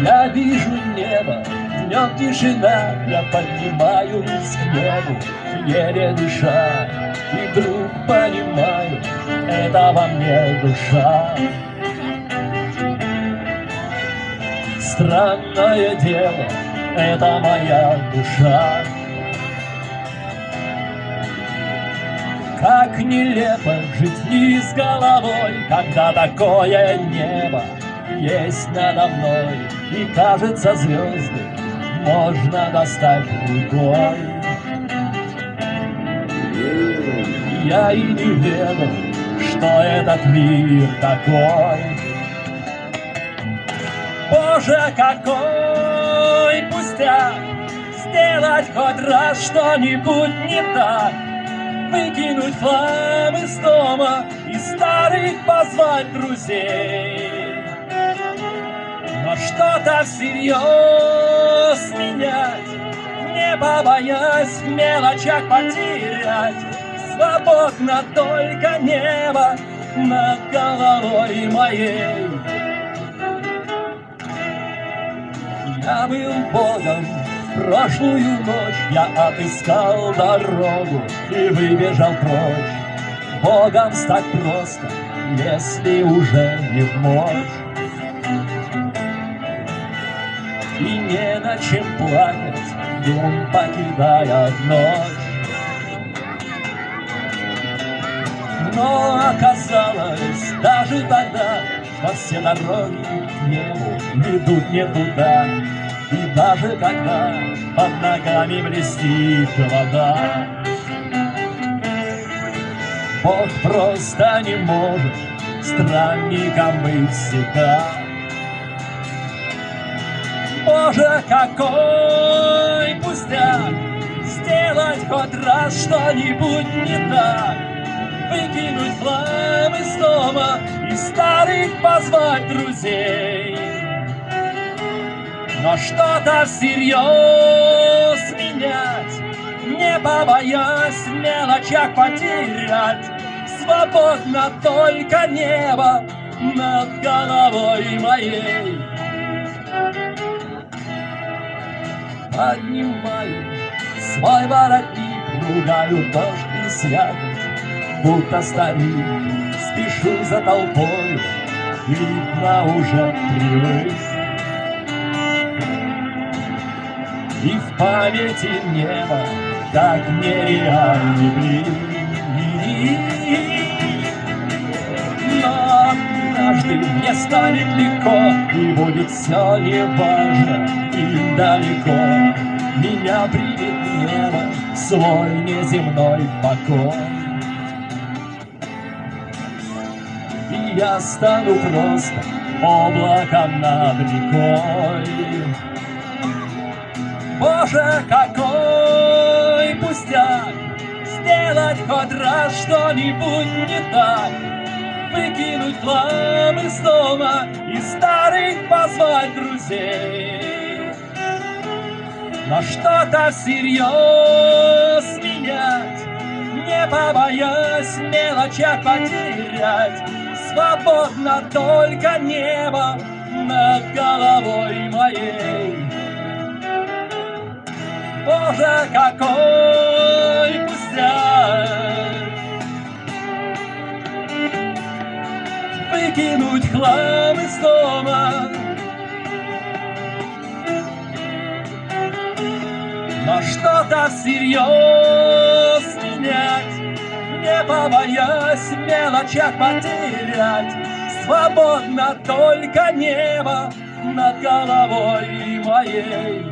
Я вижу небо, днем тишина, я поднимаюсь к небу, еле дыша, и вдруг понимаю, это во мне душа. Странное дело, это моя душа. Как нелепо жить вниз головой, когда такое небо есть надо мной, и кажется, звезды можно достать рукой. Я и не ведал, что этот мир такой. Боже, какой пустяк сделать хоть раз что-нибудь не так, выкинуть хлам из дома и старых позвать друзей. Но что-то всерьез менять, не побоясь в мелочах потерять, свободно только небо над головой моей. Я был Богом в прошлую ночь, я отыскал дорогу и выбежал прочь. Богом стать просто, если уже не в мочь. И не на чем плакать, дом покидая ночь. Но оказалось даже тогда, что все дороги к небу ведут не туда. И даже когда под ногами блестит вода, Бог просто не может странником быть всегда. Боже, какой пустяк сделать хоть раз что-нибудь не так, выкинуть хлам из дома и старых позвать друзей. Но что-то всерьез менять, не побоясь в мелочах потерять, свободно только небо над головой моей. Поднимаю свой воротник, ругаю дождь и слякоть, будто старик, спешу за толпой, видно уже привык. И в памяти небо, как нереальный блин. Но однажды мне станет легко, и будет все неважно и далеко. Меня примет небо в свой неземной покой. И я стану просто облаком над рекой. Боже, какой пустяк сделать хоть раз что-нибудь не так, выкинуть хлам из дома и старых позвать друзей. Но что-то всерьез менять, не побоясь в мелочах потерять, свободно только небо над головой моей. Боже, какой пустяк выкинуть хлам из дома. Но что-то всерьез менять, не побоясь в мелочах потерять, свободно только небо над головой моей.